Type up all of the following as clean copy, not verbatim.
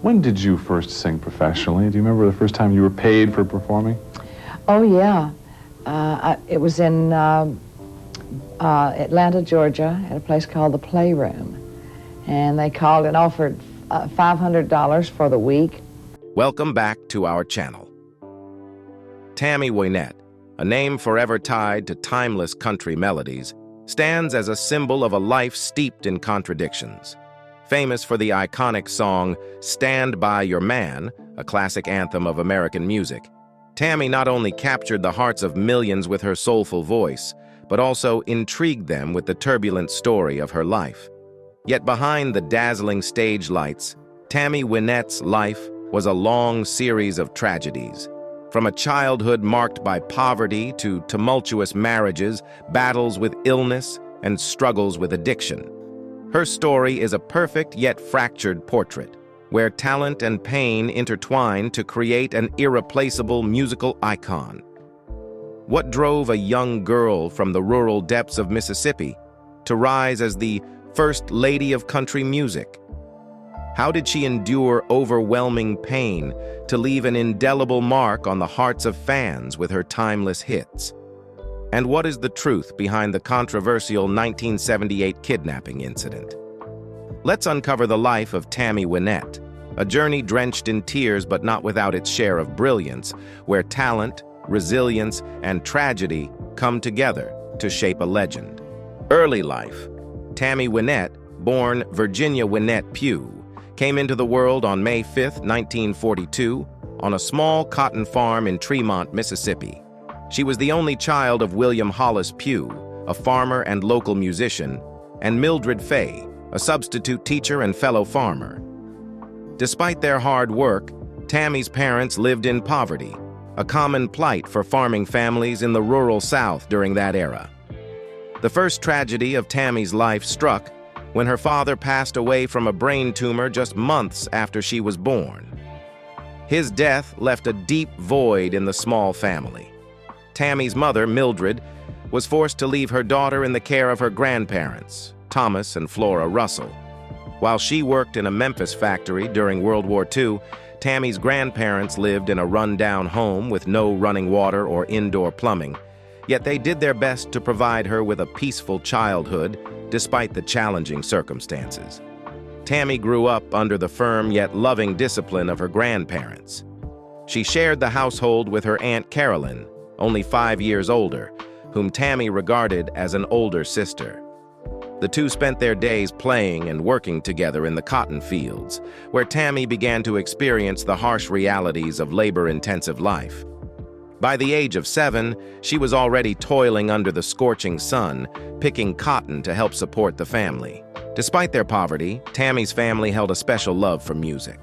When did you first sing professionally? Do you remember the first time you were paid for performing? Oh, yeah. It was in Atlanta, Georgia, at a place called the Playroom. And they called and offered $500 for the week. Welcome back to our channel. Tammy Wynette, a name forever tied to timeless country melodies, stands as a symbol of a life steeped in contradictions. Famous for the iconic song "Stand By Your Man," a classic anthem of American music, Tammy not only captured the hearts of millions with her soulful voice, but also intrigued them with the turbulent story of her life. Yet behind the dazzling stage lights, Tammy Wynette's life was a long series of tragedies. From a childhood marked by poverty to tumultuous marriages, battles with illness, and struggles with addiction. Her story is a perfect yet fractured portrait, where talent and pain intertwine to create an irreplaceable musical icon. What drove a young girl from the rural depths of Mississippi to rise as the first lady of country music? How did she endure overwhelming pain to leave an indelible mark on the hearts of fans with her timeless hits? And what is the truth behind the controversial 1978 kidnapping incident? Let's uncover the life of Tammy Wynette, a journey drenched in tears but not without its share of brilliance, where talent, resilience, and tragedy come together to shape a legend. Early life. Tammy Wynette, born Virginia Wynette Pugh, came into the world on May 5, 1942, on a small cotton farm in Tremont, Mississippi. She was the only child of William Hollis Pugh, a farmer and local musician, and Mildred Fay, a substitute teacher and fellow farmer. Despite their hard work, Tammy's parents lived in poverty, a common plight for farming families in the rural South during that era. The first tragedy of Tammy's life struck when her father passed away from a brain tumor just months after she was born. His death left a deep void in the small family. Tammy's mother, Mildred, was forced to leave her daughter in the care of her grandparents, Thomas and Flora Russell. While she worked in a Memphis factory during World War II, Tammy's grandparents lived in a run-down home with no running water or indoor plumbing, yet they did their best to provide her with a peaceful childhood despite the challenging circumstances. Tammy grew up under the firm yet loving discipline of her grandparents. She shared the household with her Aunt Carolyn, only 5 years older, whom Tammy regarded as an older sister. The two spent their days playing and working together in the cotton fields, where Tammy began to experience the harsh realities of labor-intensive life. By the age of 7, she was already toiling under the scorching sun, picking cotton to help support the family. Despite their poverty, Tammy's family held a special love for music.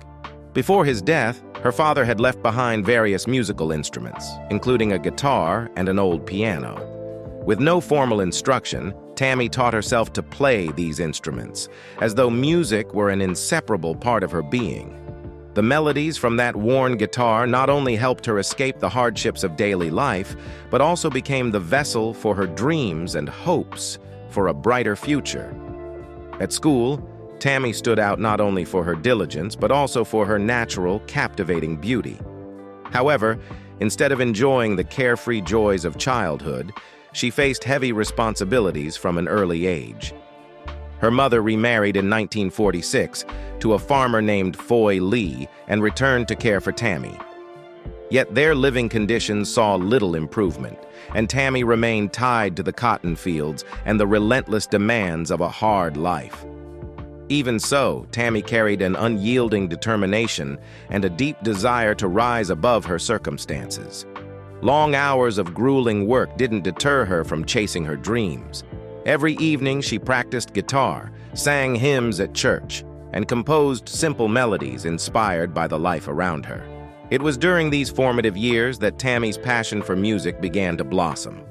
Before his death, her father had left behind various musical instruments, including a guitar and an old piano. With no formal instruction, Tammy taught herself to play these instruments, as though music were an inseparable part of her being. The melodies from that worn guitar not only helped her escape the hardships of daily life, but also became the vessel for her dreams and hopes for a brighter future. At school, Tammy stood out not only for her diligence, but also for her natural, captivating beauty. However, instead of enjoying the carefree joys of childhood, she faced heavy responsibilities from an early age. Her mother remarried in 1946 to a farmer named Foy Lee and returned to care for Tammy. Yet their living conditions saw little improvement, and Tammy remained tied to the cotton fields and the relentless demands of a hard life. Even so, Tammy carried an unyielding determination and a deep desire to rise above her circumstances. Long hours of grueling work didn't deter her from chasing her dreams. Every evening she practiced guitar, sang hymns at church, and composed simple melodies inspired by the life around her. It was during these formative years that Tammy's passion for music began to blossom.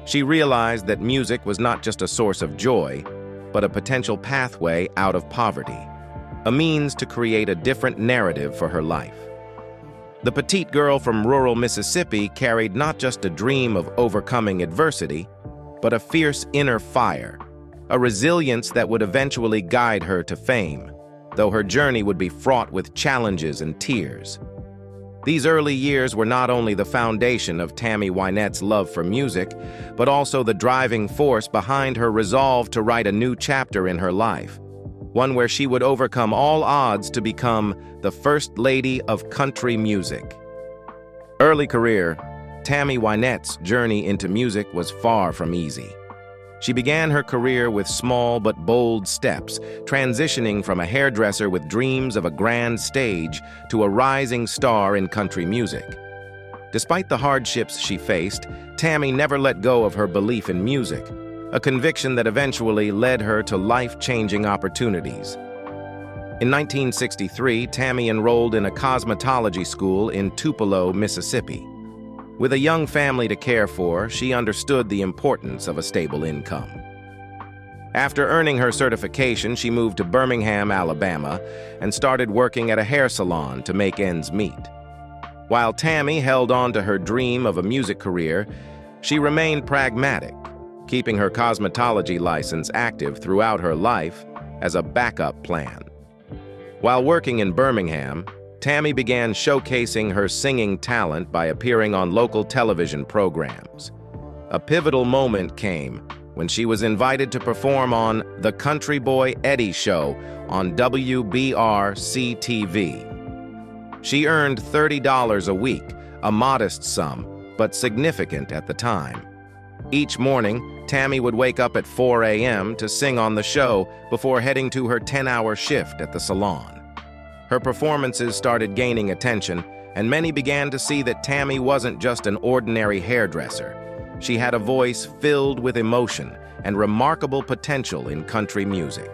She realized that music was not just a source of joy, but a potential pathway out of poverty, a means to create a different narrative for her life. The petite girl from rural Mississippi carried not just a dream of overcoming adversity, but a fierce inner fire, a resilience that would eventually guide her to fame. though her journey would be fraught with challenges and tears. These early years were not only the foundation of Tammy Wynette's love for music, but also the driving force behind her resolve to write a new chapter in her life, one where she would overcome all odds to become the First Lady of country music. Early career, Tammy Wynette's journey into music was far from easy. She began her career with small but bold steps, transitioning from a hairdresser with dreams of a grand stage to a rising star in country music. Despite the hardships she faced, Tammy never let go of her belief in music, a conviction that eventually led her to life-changing opportunities. In 1963, Tammy enrolled in a cosmetology school in Tupelo, Mississippi. With a young family to care for, she understood the importance of a stable income. After earning her certification, she moved to Birmingham, Alabama, and started working at a hair salon to make ends meet. While Tammy held on to her dream of a music career, she remained pragmatic, keeping her cosmetology license active throughout her life as a backup plan. While working in Birmingham, Tammy began showcasing her singing talent by appearing on local television programs. A pivotal moment came when she was invited to perform on The Country Boy Eddie Show on WBRC-TV. She earned $30 a week, a modest sum, but significant at the time. Each morning, Tammy would wake up at 4 a.m. to sing on the show before heading to her 10-hour shift at the salon. Her performances started gaining attention, and many began to see that Tammy wasn't just an ordinary hairdresser. She had a voice filled with emotion and remarkable potential in country music.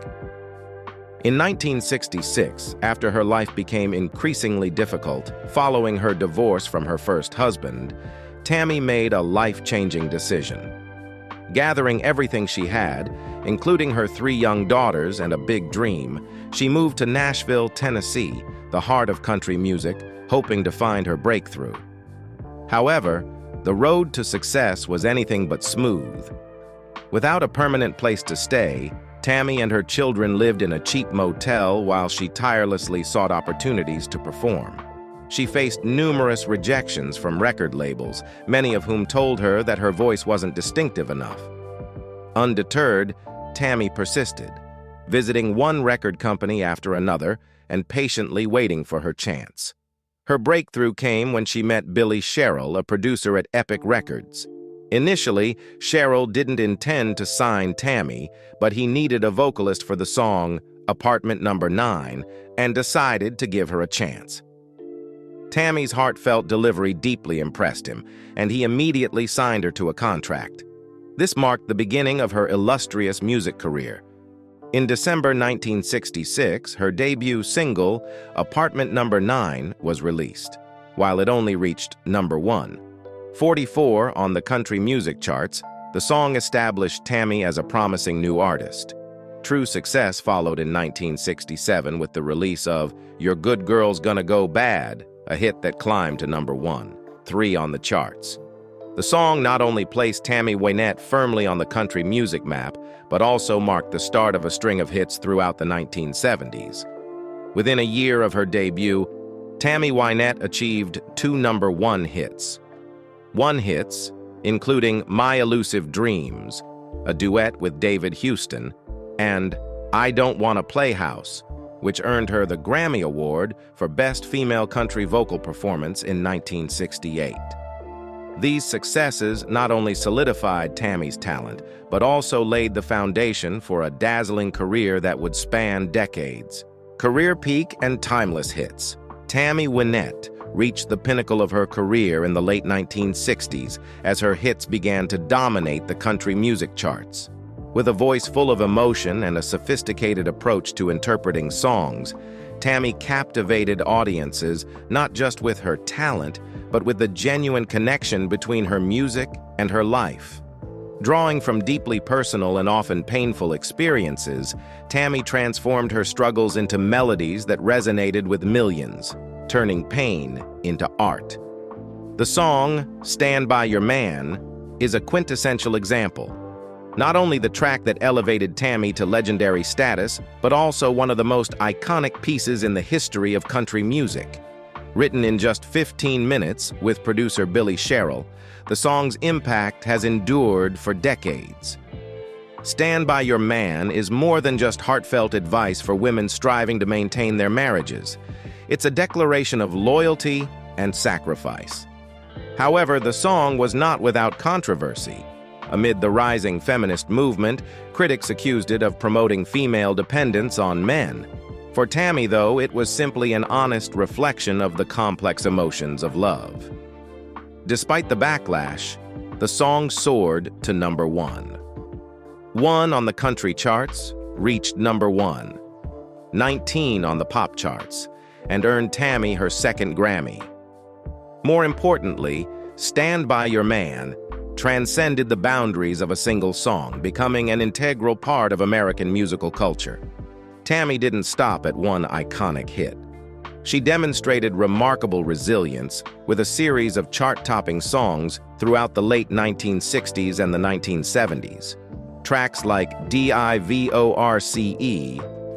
In 1966, after her life became increasingly difficult following her divorce from her first husband, Tammy made a life-changing decision. Gathering everything she had, including her 3 young daughters and a big dream, she moved to Nashville, Tennessee, the heart of country music, hoping to find her breakthrough. However, the road to success was anything but smooth. Without a permanent place to stay, Tammy and her children lived in a cheap motel while she tirelessly sought opportunities to perform. She faced numerous rejections from record labels, many of whom told her that her voice wasn't distinctive enough. Undeterred, Tammy persisted, visiting one record company after another and patiently waiting for her chance. Her breakthrough came when she met Billy Sherrill, a producer at Epic Records. Initially, Sherrill didn't intend to sign Tammy, but he needed a vocalist for the song Apartment Number 9 and decided to give her a chance. Tammy's heartfelt delivery deeply impressed him, and he immediately signed her to a contract. This marked the beginning of her illustrious music career. In December 1966, her debut single, Apartment Number 9, was released, while it only reached number 1. 44 on the country music charts, the song established Tammy as a promising new artist. True success followed in 1967 with the release of Your Good Girl's Gonna Go Bad, a hit that climbed to number 1, 3 on the charts. The song not only placed Tammy Wynette firmly on the country music map, but also marked the start of a string of hits throughout the 1970s. Within a year of her debut, Tammy Wynette achieved 2 number 1 hits. 1 hits, including My Elusive Dreams, a duet with David Houston, and I Don't Wanna Play House, which earned her the Grammy Award for Best Female Country Vocal Performance in 1968. These successes not only solidified Tammy's talent, but also laid the foundation for a dazzling career that would span decades. Career peak and timeless hits. Tammy Wynette reached the pinnacle of her career in the late 1960s as her hits began to dominate the country music charts. With a voice full of emotion and a sophisticated approach to interpreting songs, Tammy captivated audiences not just with her talent, but with the genuine connection between her music and her life. Drawing from deeply personal and often painful experiences, Tammy transformed her struggles into melodies that resonated with millions, turning pain into art. The song, Stand By Your Man, is a quintessential example. Not only the track that elevated Tammy to legendary status, but also one of the most iconic pieces in the history of country music. Written in just 15 minutes with producer Billy Sherrill, the song's impact has endured for decades. Stand By Your Man is more than just heartfelt advice for women striving to maintain their marriages. It's a declaration of loyalty and sacrifice. However, the song was not without controversy. Amid the rising feminist movement, critics accused it of promoting female dependence on men. For Tammy, though, it was simply an honest reflection of the complex emotions of love. Despite the backlash, the song soared to number 1. 1 on the country charts, reached number 1. 19 on the pop charts, and earned Tammy her second Grammy. More importantly, Stand By Your Man transcended the boundaries of a single song, becoming an integral part of American musical culture. Tammy didn't stop at one iconic hit. She demonstrated remarkable resilience with a series of chart-topping songs throughout the late 1960s and the 1970s. Tracks like Divorce,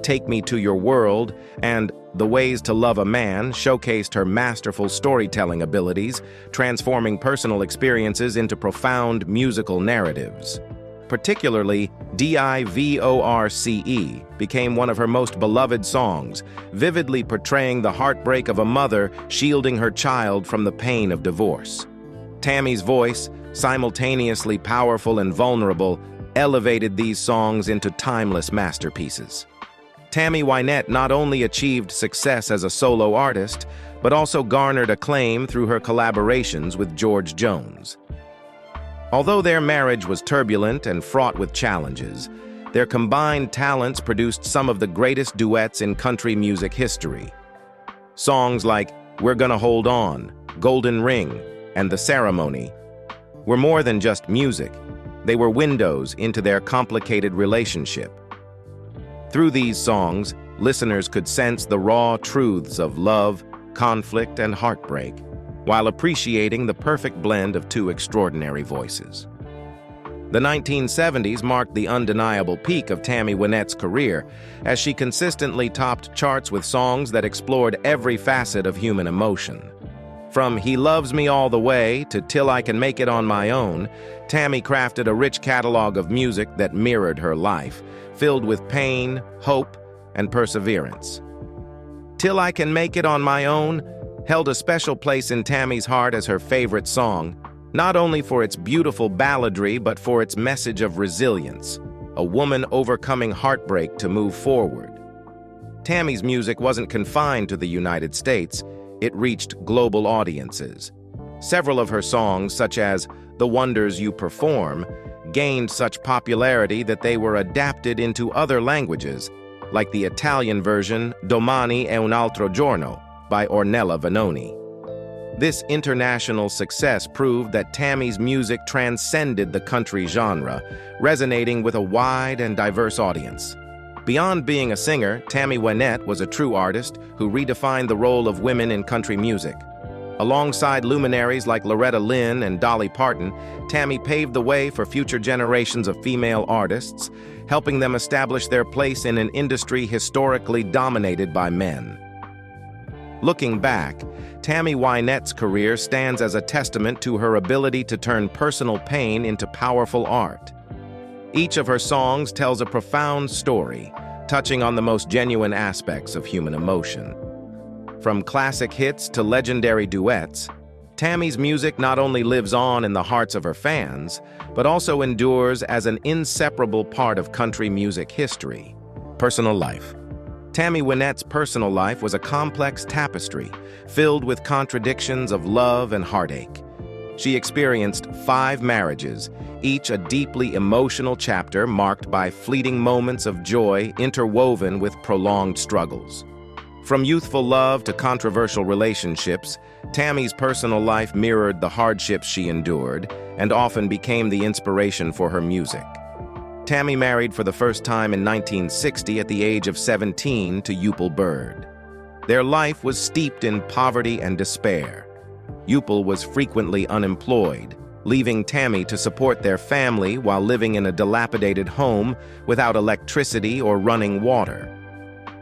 Take Me to Your World, and The Ways to Love a Man showcased her masterful storytelling abilities, transforming personal experiences into profound musical narratives. Particularly, Divorce became one of her most beloved songs, vividly portraying the heartbreak of a mother shielding her child from the pain of divorce. Tammy's voice, simultaneously powerful and vulnerable, elevated these songs into timeless masterpieces. Tammy Wynette not only achieved success as a solo artist, but also garnered acclaim through her collaborations with George Jones. Although their marriage was turbulent and fraught with challenges, their combined talents produced some of the greatest duets in country music history. Songs like We're Gonna Hold On, Golden Ring, and The Ceremony were more than just music. They were windows into their complicated relationship. Through these songs, listeners could sense the raw truths of love, conflict, and heartbreak, while appreciating the perfect blend of two extraordinary voices. The 1970s marked the undeniable peak of Tammy Wynette's career, as she consistently topped charts with songs that explored every facet of human emotion. From He Loves Me All the Way to Till I Can Make It on My Own, Tammy crafted a rich catalog of music that mirrored her life, filled with pain, hope, and perseverance. Till I Can Make It on My Own held a special place in Tammy's heart as her favorite song, not only for its beautiful balladry but for its message of resilience, a woman overcoming heartbreak to move forward. Tammy's music wasn't confined to the United States, it reached global audiences. Several of her songs, such as The Wonders You Perform, gained such popularity that they were adapted into other languages, like the Italian version Domani è un altro giorno by Ornella Vanoni. This international success proved that Tammy's music transcended the country genre, resonating with a wide and diverse audience. Beyond being a singer, Tammy Wynette was a true artist who redefined the role of women in country music. Alongside luminaries like Loretta Lynn and Dolly Parton, Tammy paved the way for future generations of female artists, helping them establish their place in an industry historically dominated by men. Looking back, Tammy Wynette's career stands as a testament to her ability to turn personal pain into powerful art. Each of her songs tells a profound story, touching on the most genuine aspects of human emotion. From classic hits to legendary duets, Tammy's music not only lives on in the hearts of her fans, but also endures as an inseparable part of country music history. Personal life. Tammy Wynette's personal life was a complex tapestry, filled with contradictions of love and heartache. She experienced 5 marriages, each a deeply emotional chapter marked by fleeting moments of joy interwoven with prolonged struggles. From youthful love to controversial relationships, Tammy's personal life mirrored the hardships she endured and often became the inspiration for her music. Tammy married for the first time in 1960 at the age of 17 to Upal Bird. Their life was steeped in poverty and despair. Upal was frequently unemployed, leaving Tammy to support their family while living in a dilapidated home without electricity or running water.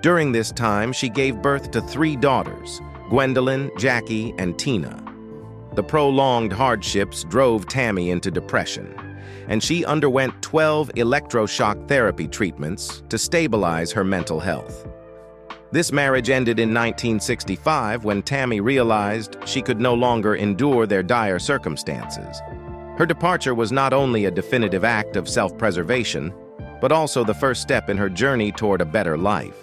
During this time, she gave birth to 3 daughters, Gwendolyn, Jackie, and Tina. The prolonged hardships drove Tammy into depression, and she underwent 12 electroshock therapy treatments to stabilize her mental health. This marriage ended in 1965 when Tammy realized she could no longer endure their dire circumstances. Her departure was not only a definitive act of self-preservation, but also the first step in her journey toward a better life.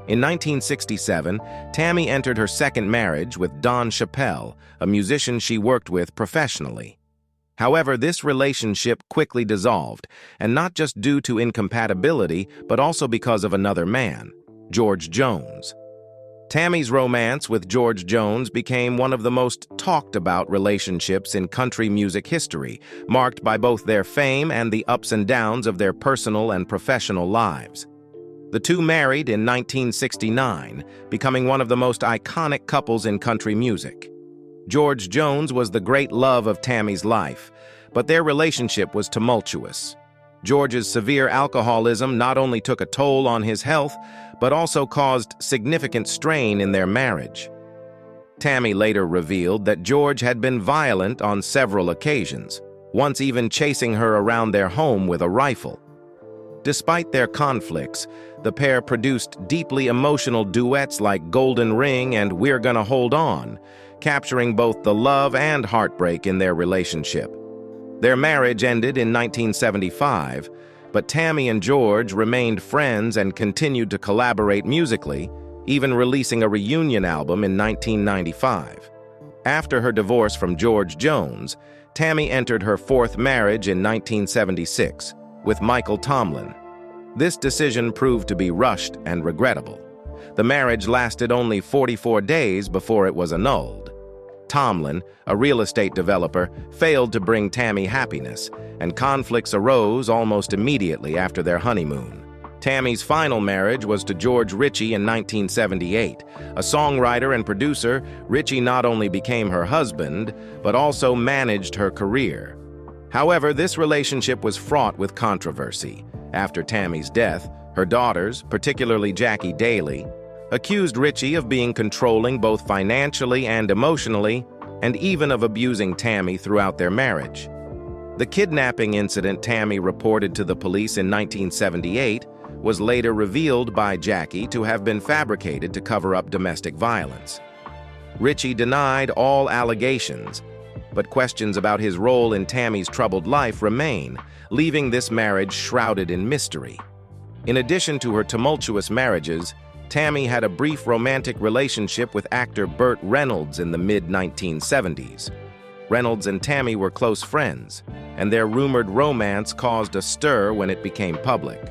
In 1967, Tammy entered her second marriage with Don Chappelle, a musician she worked with professionally. However, this relationship quickly dissolved, and not just due to incompatibility, but also because of another man, George Jones. Tammy's romance with George Jones became one of the most talked-about relationships in country music history, marked by both their fame and the ups and downs of their personal and professional lives. The two married in 1969, becoming one of the most iconic couples in country music. George Jones was the great love of Tammy's life, but their relationship was tumultuous. George's severe alcoholism not only took a toll on his health, but also caused significant strain in their marriage. Tammy later revealed that George had been violent on several occasions, once even chasing her around their home with a rifle. Despite their conflicts, the pair produced deeply emotional duets like Golden Ring and We're Gonna Hold On, capturing both the love and heartbreak in their relationship. Their marriage ended in 1975, but Tammy and George remained friends and continued to collaborate musically, even releasing a reunion album in 1995. After her divorce from George Jones, Tammy entered her fourth marriage in 1976 with Michael Tomlin. This decision proved to be rushed and regrettable. The marriage lasted only 44 days before it was annulled. Tomlin, a real estate developer, failed to bring Tammy happiness, and conflicts arose almost immediately after their honeymoon. Tammy's final marriage was to George Ritchie in 1978. A songwriter and producer, Ritchie not only became her husband, but also managed her career. However, this relationship was fraught with controversy. After Tammy's death, her daughters, particularly Jackie Daly, accused Ritchie of being controlling both financially and emotionally, and even of abusing Tammy throughout their marriage. The kidnapping incident Tammy reported to the police in 1978 was later revealed by Jackie to have been fabricated to cover up domestic violence. Ritchie denied all allegations, but questions about his role in Tammy's troubled life remain, leaving this marriage shrouded in mystery. In addition to her tumultuous marriages, Tammy had a brief romantic relationship with actor Burt Reynolds in the mid-1970s. Reynolds and Tammy were close friends, and their rumored romance caused a stir when it became public.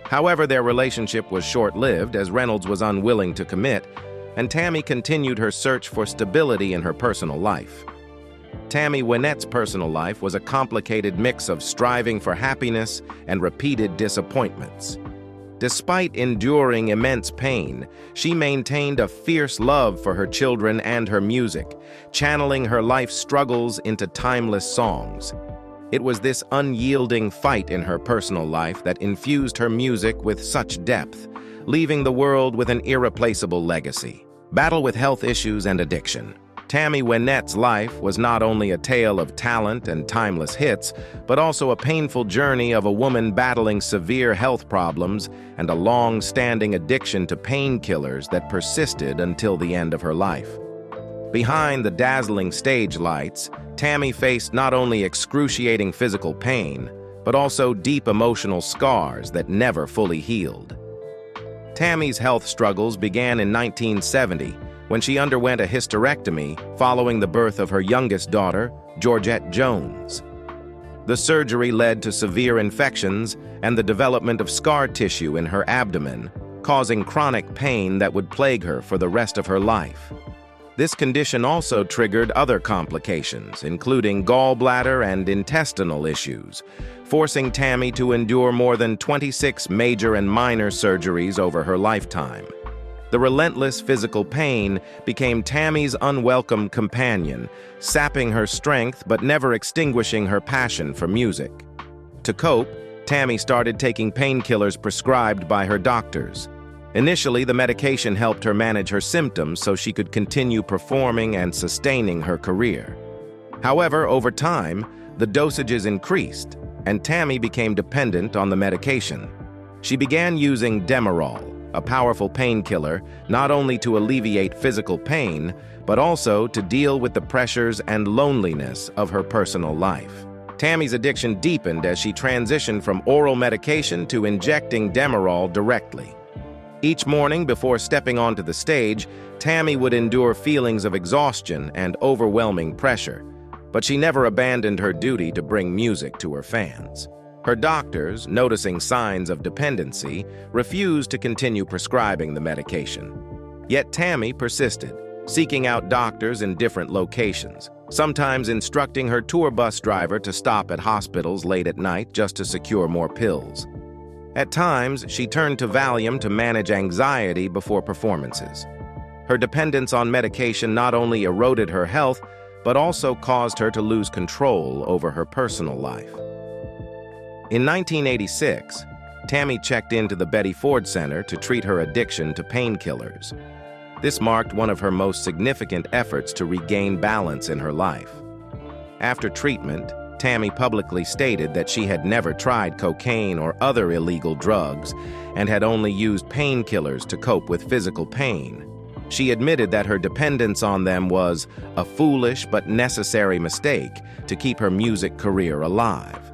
However, their relationship was short-lived as Reynolds was unwilling to commit, and Tammy continued her search for stability in her personal life. Tammy Wynette's personal life was a complicated mix of striving for happiness and repeated disappointments. Despite enduring immense pain, she maintained a fierce love for her children and her music, channeling her life's struggles into timeless songs. It was this unyielding fight in her personal life that infused her music with such depth, leaving the world with an irreplaceable legacy. Battle with health issues and addiction. Tammy Wynette's life was not only a tale of talent and timeless hits, but also a painful journey of a woman battling severe health problems and a long-standing addiction to painkillers that persisted until the end of her life. Behind the dazzling stage lights, Tammy faced not only excruciating physical pain, but also deep emotional scars that never fully healed. Tammy's health struggles began in 1970, when she underwent a hysterectomy following the birth of her youngest daughter, Georgette Jones. The surgery led to severe infections and the development of scar tissue in her abdomen, causing chronic pain that would plague her for the rest of her life. This condition also triggered other complications, including gallbladder and intestinal issues, forcing Tammy to endure more than 26 major and minor surgeries over her lifetime. The relentless physical pain became Tammy's unwelcome companion, sapping her strength but never extinguishing her passion for music. To cope, Tammy started taking painkillers prescribed by her doctors. Initially, the medication helped her manage her symptoms so she could continue performing and sustaining her career. However, over time, the dosages increased, and Tammy became dependent on the medication. She began using Demerol, a powerful painkiller, not only to alleviate physical pain, but also to deal with the pressures and loneliness of her personal life. Tammy's addiction deepened as she transitioned from oral medication to injecting Demerol directly. Each morning before stepping onto the stage, Tammy would endure feelings of exhaustion and overwhelming pressure, but she never abandoned her duty to bring music to her fans. Her doctors, noticing signs of dependency, refused to continue prescribing the medication. Yet Tammy persisted, seeking out doctors in different locations, sometimes instructing her tour bus driver to stop at hospitals late at night just to secure more pills. At times, she turned to Valium to manage anxiety before performances. Her dependence on medication not only eroded her health, but also caused her to lose control over her personal life. In 1986, Tammy checked into the Betty Ford Center to treat her addiction to painkillers. This marked one of her most significant efforts to regain balance in her life. After treatment, Tammy publicly stated that she had never tried cocaine or other illegal drugs and had only used painkillers to cope with physical pain. She admitted that her dependence on them was a foolish but necessary mistake to keep her music career alive.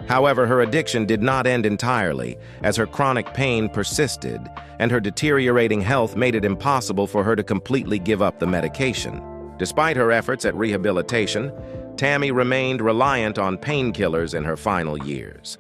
However, her addiction did not end entirely, as her chronic pain persisted, and her deteriorating health made it impossible for her to completely give up the medication. Despite her efforts at rehabilitation, Tammy remained reliant on painkillers in her final years.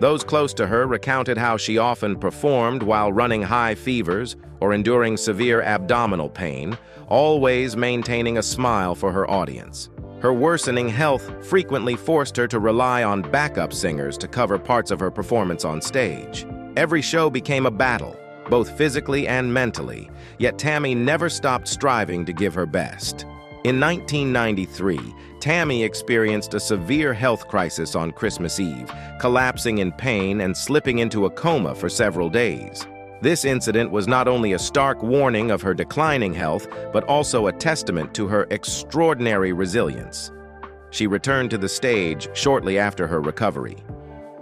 Those close to her recounted how she often performed while running high fevers or enduring severe abdominal pain, always maintaining a smile for her audience. Her worsening health frequently forced her to rely on backup singers to cover parts of her performance on stage. Every show became a battle, both physically and mentally, yet Tammy never stopped striving to give her best. In 1993, Tammy experienced a severe health crisis on Christmas Eve, collapsing in pain and slipping into a coma for several days. This incident was not only a stark warning of her declining health, but also a testament to her extraordinary resilience. She returned to the stage shortly after her recovery.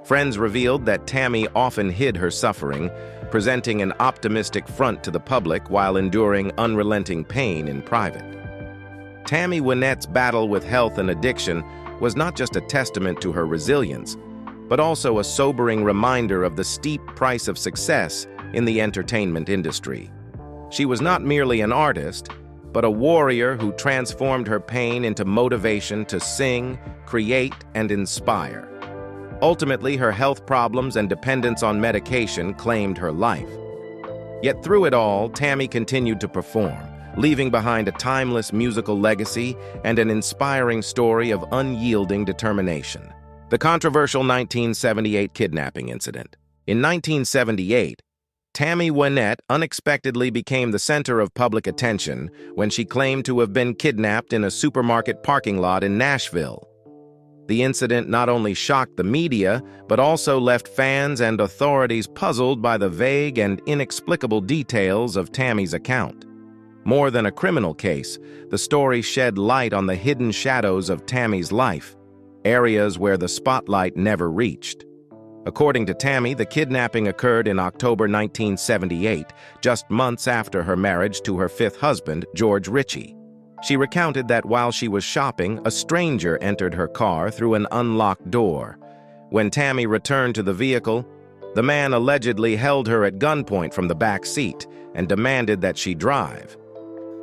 Friends revealed that Tammy often hid her suffering, presenting an optimistic front to the public while enduring unrelenting pain in private. Tammy Wynette's battle with health and addiction was not just a testament to her resilience, but also a sobering reminder of the steep price of success in the entertainment industry. She was not merely an artist, but a warrior who transformed her pain into motivation to sing, create, and inspire. Ultimately, her health problems and dependence on medication claimed her life. Yet through it all, Tammy continued to perform, leaving behind a timeless musical legacy and an inspiring story of unyielding determination. The controversial 1978 kidnapping incident. In 1978, Tammy Wynette unexpectedly became the center of public attention when she claimed to have been kidnapped in a supermarket parking lot in Nashville. The incident not only shocked the media, but also left fans and authorities puzzled by the vague and inexplicable details of Tammy's account. More than a criminal case, the story shed light on the hidden shadows of Tammy's life, areas where the spotlight never reached. According to Tammy, the kidnapping occurred in October 1978, just months after her marriage to her fifth husband, George Ritchie. She recounted that while she was shopping, a stranger entered her car through an unlocked door. When Tammy returned to the vehicle, the man allegedly held her at gunpoint from the back seat and demanded that she drive.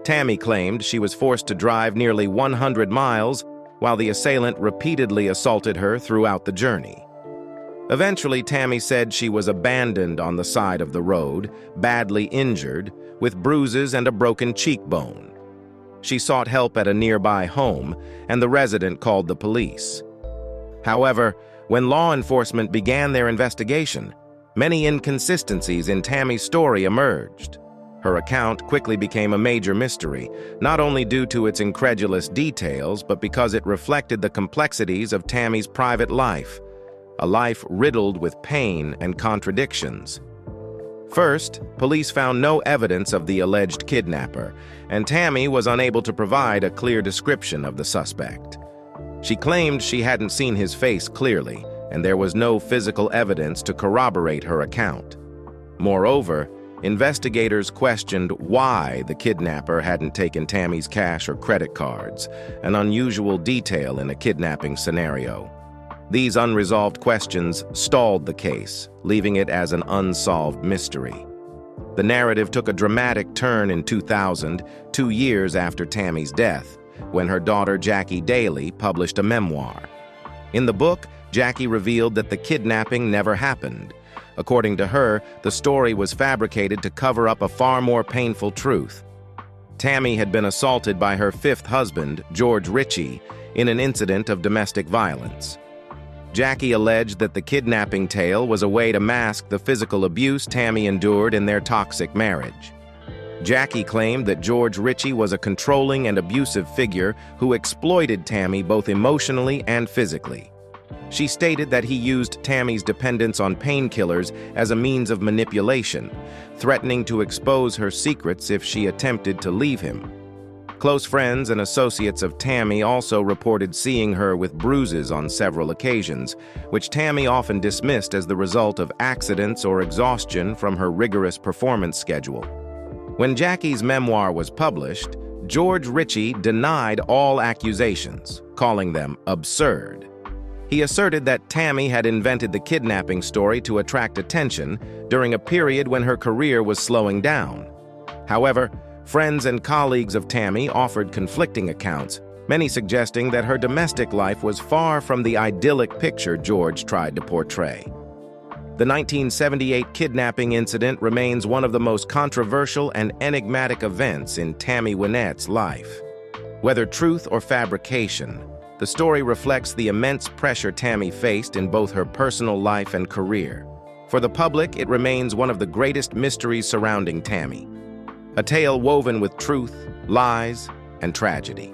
Tammy claimed she was forced to drive nearly 100 miles while the assailant repeatedly assaulted her throughout the journey. Eventually, Tammy said she was abandoned on the side of the road, badly injured, with bruises and a broken cheekbone. She sought help at a nearby home, and the resident called the police. However, when law enforcement began their investigation, many inconsistencies in Tammy's story emerged. Her account quickly became a major mystery, not only due to its incredulous details, but because it reflected the complexities of Tammy's private life, a life riddled with pain and contradictions. First, police found no evidence of the alleged kidnapper, and Tammy was unable to provide a clear description of the suspect. She claimed she hadn't seen his face clearly, and there was no physical evidence to corroborate her account. Moreover, investigators questioned why the kidnapper hadn't taken Tammy's cash or credit cards, an unusual detail in a kidnapping scenario. These unresolved questions stalled the case, leaving it as an unsolved mystery. The narrative took a dramatic turn in 2000, 2 years after Tammy's death, when her daughter Jackie Daly published a memoir. In the book, Jackie revealed that the kidnapping never happened. According to her, the story was fabricated to cover up a far more painful truth. Tammy had been assaulted by her fifth husband, George Ritchie, in an incident of domestic violence. Jackie alleged that the kidnapping tale was a way to mask the physical abuse Tammy endured in their toxic marriage. Jackie claimed that George Ritchie was a controlling and abusive figure who exploited Tammy both emotionally and physically. She stated that he used Tammy's dependence on painkillers as a means of manipulation, threatening to expose her secrets if she attempted to leave him. Close friends and associates of Tammy also reported seeing her with bruises on several occasions, which Tammy often dismissed as the result of accidents or exhaustion from her rigorous performance schedule. When Jackie's memoir was published, George Ritchie denied all accusations, calling them absurd. He asserted that Tammy had invented the kidnapping story to attract attention during a period when her career was slowing down. However, friends and colleagues of Tammy offered conflicting accounts, many suggesting that her domestic life was far from the idyllic picture George tried to portray. The 1978 kidnapping incident remains one of the most controversial and enigmatic events in Tammy Wynette's life. Whether truth or fabrication, the story reflects the immense pressure Tammy faced in both her personal life and career. For the public, it remains one of the greatest mysteries surrounding Tammy, a tale woven with truth, lies, and tragedy.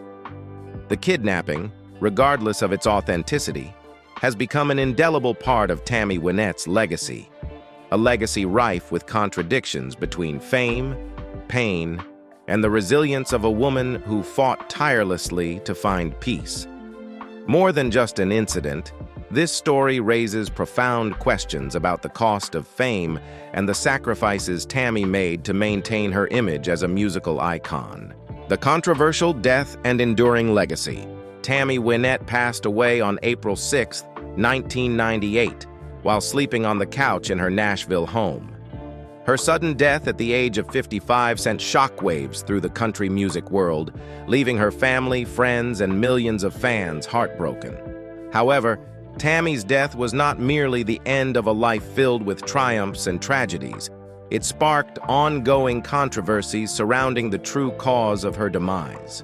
The kidnapping, regardless of its authenticity, has become an indelible part of Tammy Wynette's legacy, a legacy rife with contradictions between fame, pain, and the resilience of a woman who fought tirelessly to find peace. More than just an incident, this story raises profound questions about the cost of fame and the sacrifices Tammy made to maintain her image as a musical icon. The controversial death and enduring legacy. Tammy Wynette passed away on April 6, 1998, while sleeping on the couch in her Nashville home. Her sudden death at the age of 55 sent shockwaves through the country music world, leaving her family, friends, and millions of fans heartbroken. However, Tammy's death was not merely the end of a life filled with triumphs and tragedies. It sparked ongoing controversies surrounding the true cause of her demise.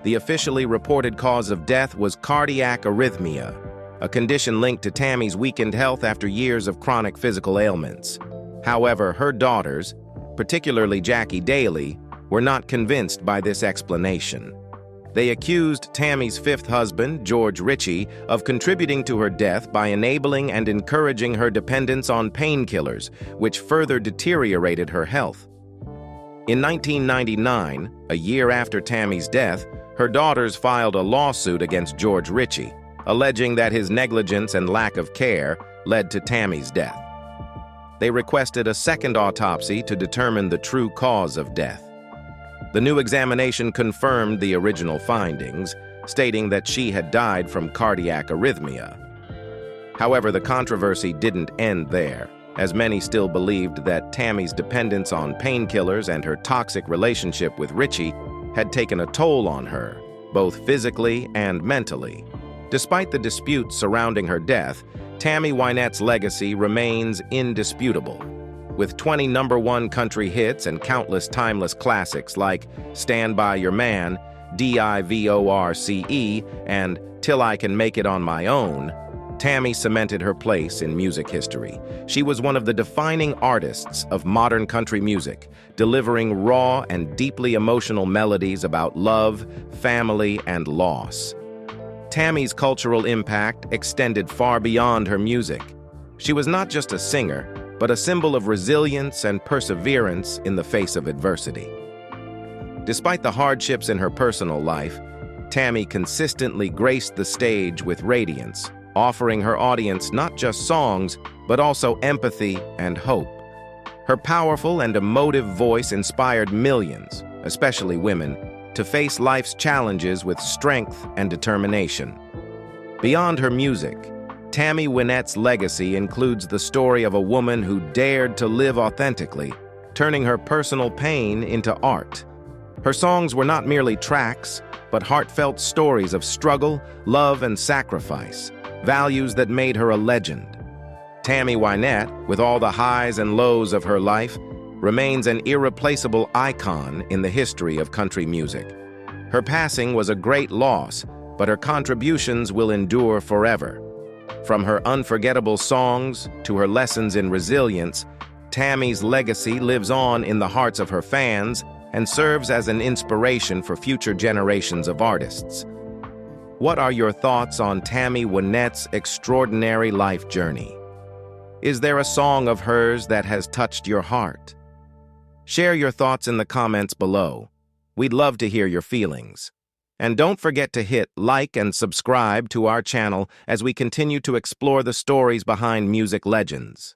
The officially reported cause of death was cardiac arrhythmia, a condition linked to Tammy's weakened health after years of chronic physical ailments. However, her daughters, particularly Jackie Daly, were not convinced by this explanation. They accused Tammy's fifth husband, George Ritchie, of contributing to her death by enabling and encouraging her dependence on painkillers, which further deteriorated her health. In 1999, a year after Tammy's death, her daughters filed a lawsuit against George Ritchie, alleging that his negligence and lack of care led to Tammy's death. They requested a second autopsy to determine the true cause of death. The new examination confirmed the original findings, stating that she had died from cardiac arrhythmia. However, the controversy didn't end there, as many still believed that Tammy's dependence on painkillers and her toxic relationship with Ritchie had taken a toll on her, both physically and mentally. Despite the disputes surrounding her death, Tammy Wynette's legacy remains indisputable. With 20 #1 country hits and countless timeless classics like Stand By Your Man, Divorce, and Till I Can Make It on My Own, Tammy cemented her place in music history. She was one of the defining artists of modern country music, delivering raw and deeply emotional melodies about love, family, and loss. Tammy's cultural impact extended far beyond her music. She was not just a singer, but a symbol of resilience and perseverance in the face of adversity. Despite the hardships in her personal life, Tammy consistently graced the stage with radiance, offering her audience not just songs, but also empathy and hope. Her powerful and emotive voice inspired millions, especially women, to face life's challenges with strength and determination. Beyond her music, Tammy Wynette's legacy includes the story of a woman who dared to live authentically, turning her personal pain into art. Her songs were not merely tracks, but heartfelt stories of struggle, love, and sacrifice, values that made her a legend. Tammy Wynette, with all the highs and lows of her life, remains an irreplaceable icon in the history of country music. Her passing was a great loss, but her contributions will endure forever. From her unforgettable songs to her lessons in resilience, Tammy's legacy lives on in the hearts of her fans and serves as an inspiration for future generations of artists. What are your thoughts on Tammy Wynette's extraordinary life journey? Is there a song of hers that has touched your heart? Share your thoughts in the comments below. We'd love to hear your feelings. And don't forget to hit like and subscribe to our channel as we continue to explore the stories behind music legends.